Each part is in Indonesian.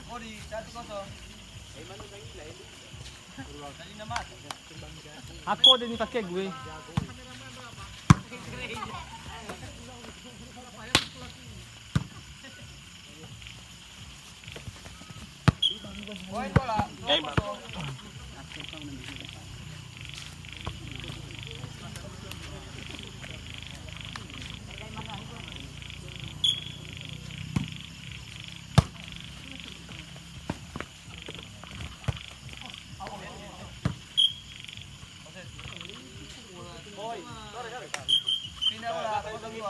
Mori 1-0. Ako din pakai gue. Poin bola 2-0. Pindah bola 0-2.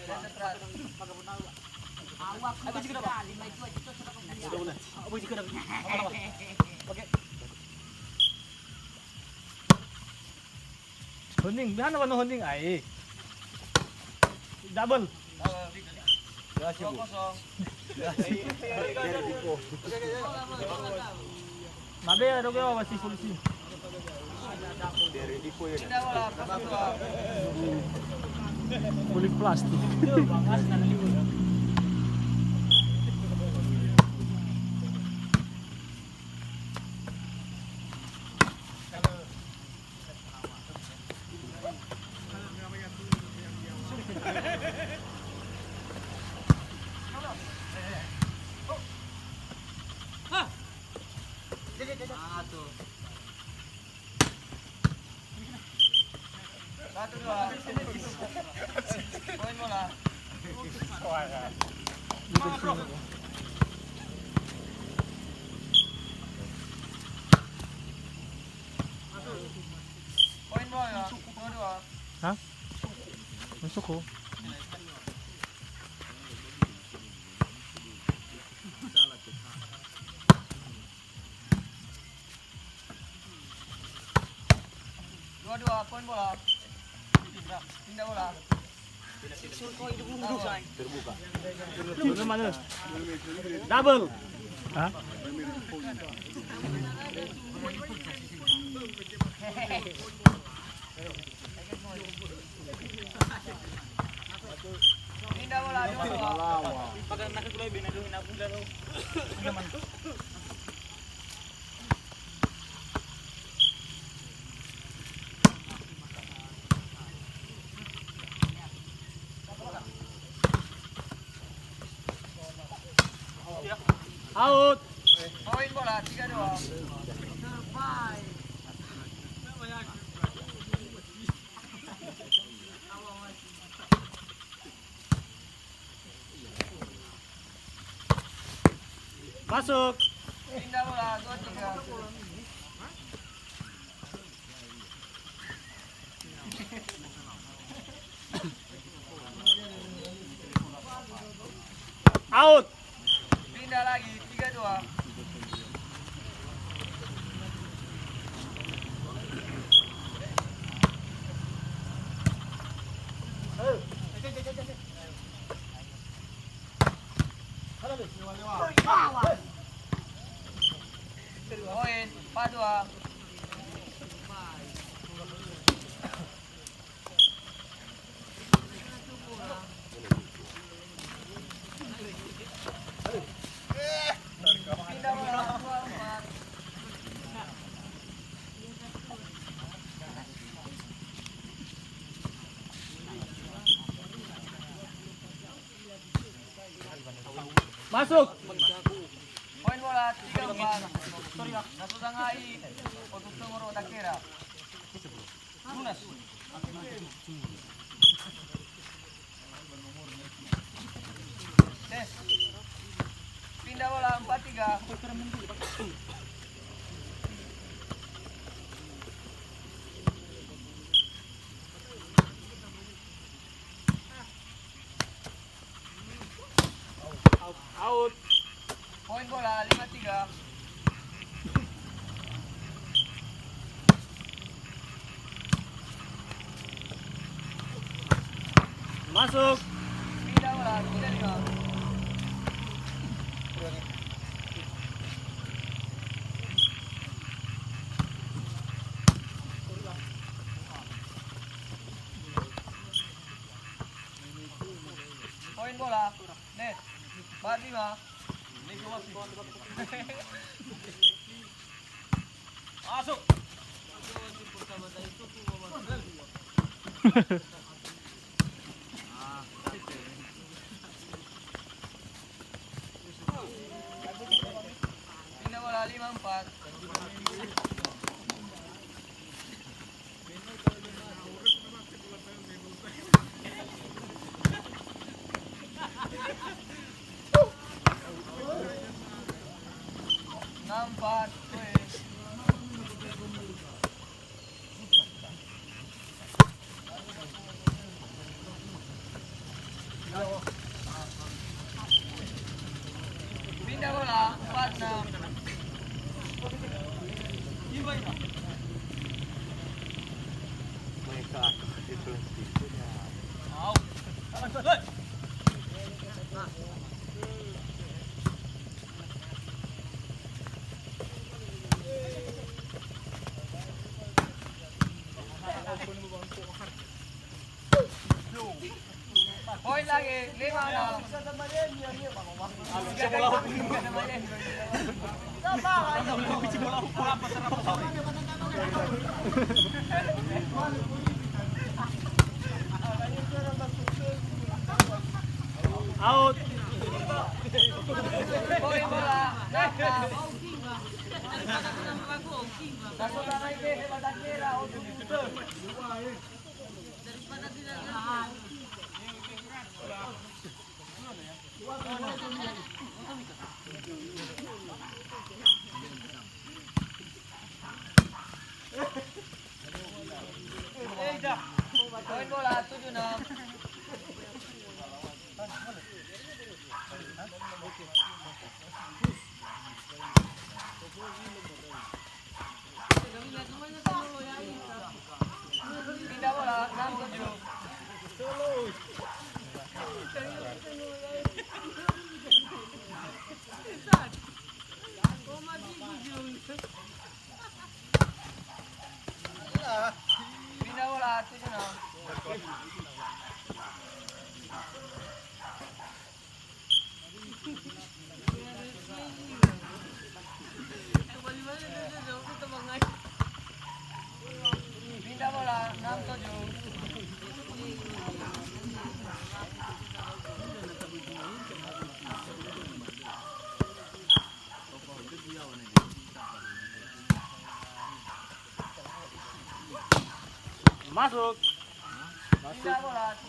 Sentral. Aku juga dapat 5 itu aja tuh sudah kena. Aku juga dapat. Oke. Hunding, mana mana hunding ai? Double. 2-0. Nabe ada ke masih polisi. Pindah bola 0-2. Kulit plastik. Satu dua. Poin bola. Poin bola 2-2. Hah? Masuk kok. Dua-dua, poin bola. Pindah bola. Terbuka. Mana? Double. Hah? Pindah bola 2-2. Pakai nak kulai bina dulu nabung dulu. Out. Poin bola 3-2. Masuk. Pindah bola 2-3. Out. Pindah lagi 3-2. Poin 4-2. Pindah bola 2-4. Masuk. Poin bola 3-4. Satu tangai untuk Sumuro Takera. Lunas. Tes. Pindah bola 4-3. Out. Poin bola 5-3. Masuk. Pindah bola 3-5. Poin bola net 4-5. Masuk. Pindah bola 5-4. Nampak, pindah bola 4-6. Poin lagi 5-6. Out. Poin bola 6-6. Masuk tangan ke pada kira untuk itu. Poin bola 7-6. Pindah bola 6-7. Pindah bola 7-6. Pindah bola 6-7. Masuk. Pindah bola 7-6.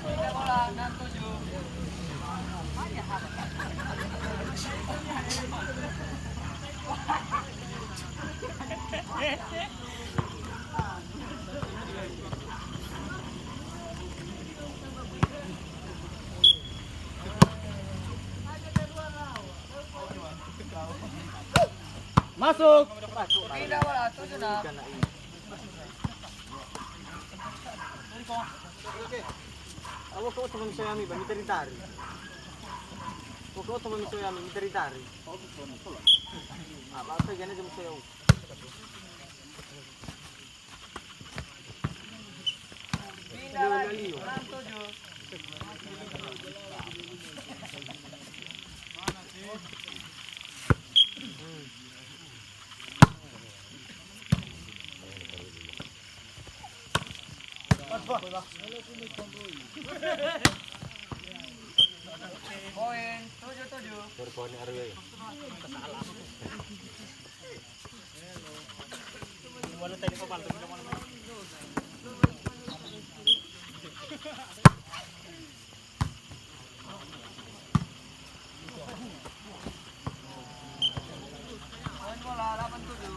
Pindah bola 6-7. Masuk. Pindah bola 7-6. Ako ko sa mga sayami ba military. Ko sa mga sayami military. Ah, bakit ganun yung sayo? Pindah lagi 6-7. Poin 7-7. Telepon Arwe. Wala tayo pa balik. Poin bola 8-7.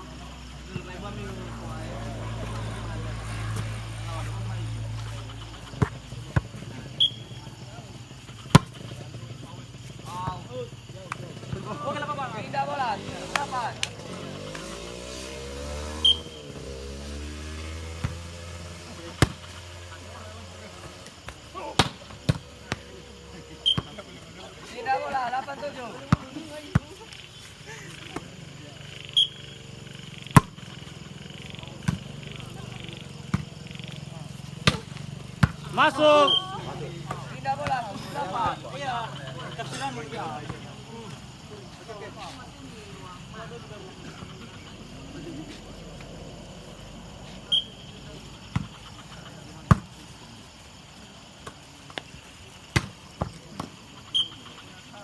Pindah bola 8. Masuk. Pindah bola. 8. Iya. Kapsilan mo ya.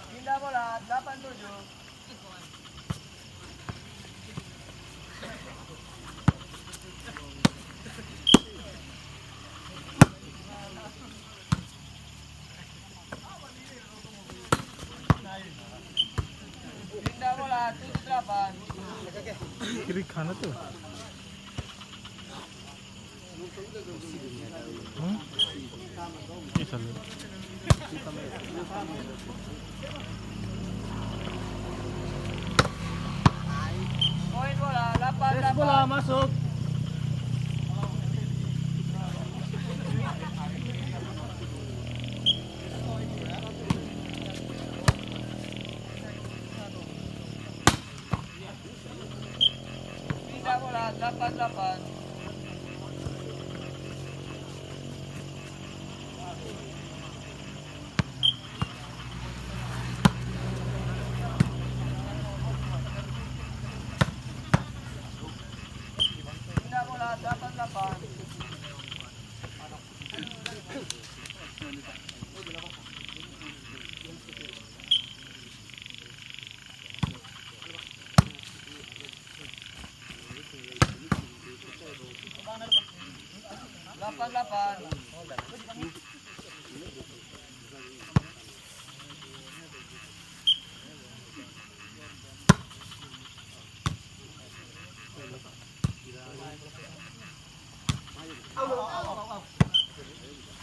Pindah bola. 87. Pindah bola. 78. Kiri kanan tuh. Ini salah. Poin bola. 8. Tes bola masuk. Pindah bola. 88. Pindah bola. 88. Delapan delapan.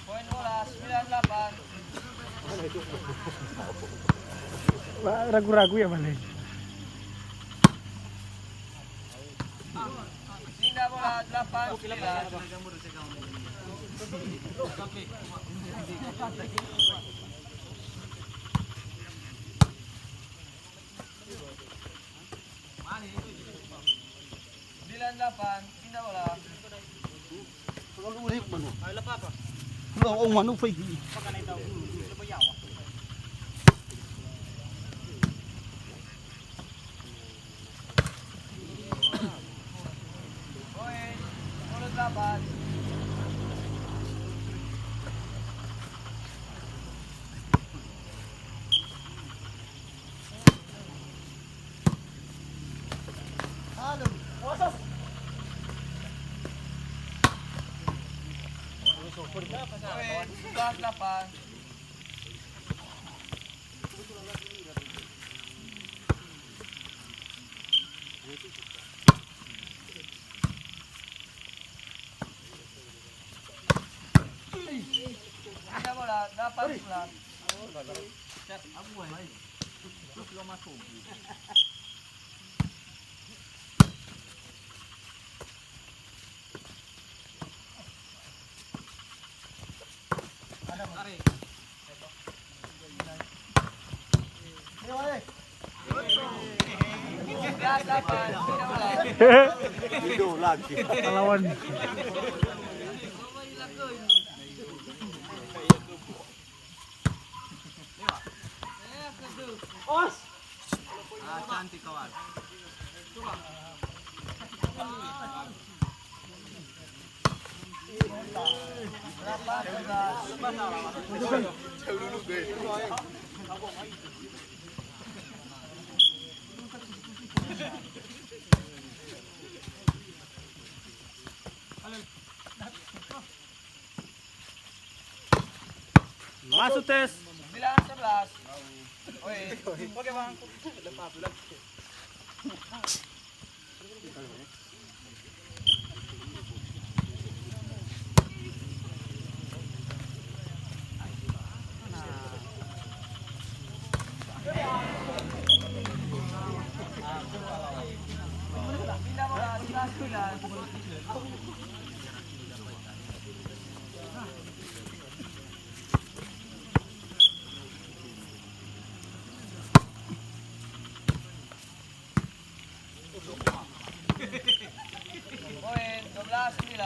Poin bola 98. Ragu-ragu ya mana? Pindah bola 89. Sembilan delapan, pindah bola. Ay la papa. Oh, mano foi? Pagka na itaw. Lumayaw. Poin 28. Poin 11-8. Pindah bola 18. Pindah 8. Pindah bola. Lawan. Cantik kawan. Masuk tes. 9-11. Oi. Oke bang. Pindah bola 11-9. Poin 12-9.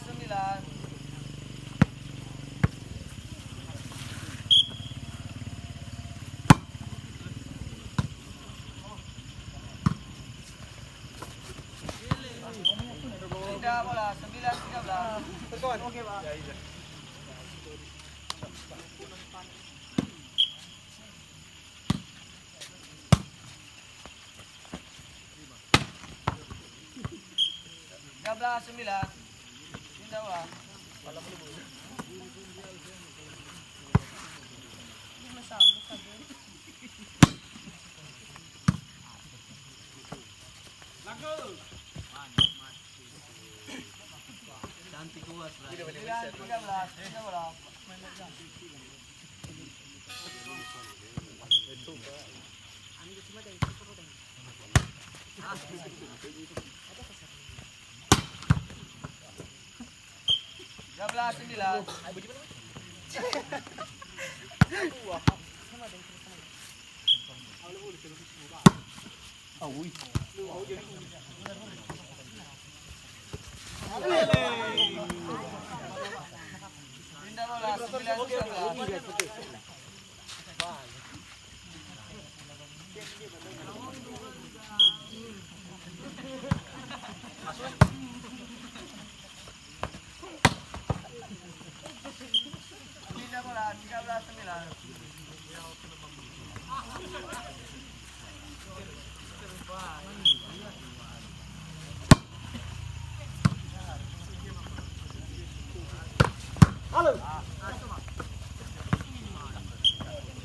9. Pindah bola 9-13. Oke, Pak. Belas 9. Pindah bola. Cantik kuat lah. 9-13. Pindah bola. Tiga belas 9. Pindah bola 9-13. Pindah bola 13-9.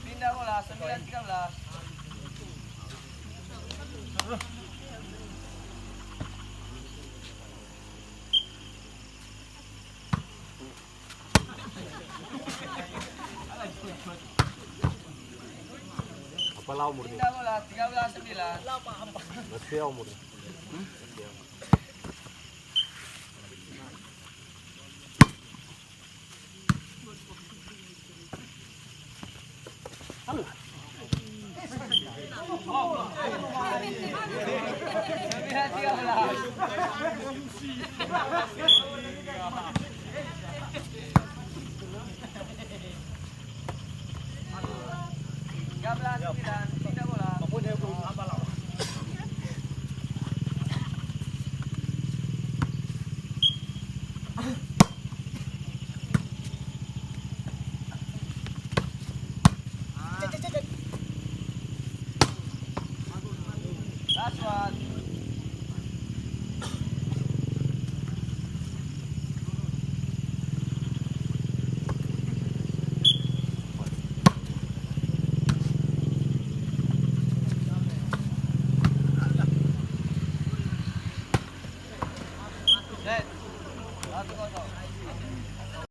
Pindah bola 9-13. Apalah umurnya? Pindah bola 13-9. Masih umurnya. Sembilan 13. Tiga belas 9. Pindah bola. Last one. Set. 1-0.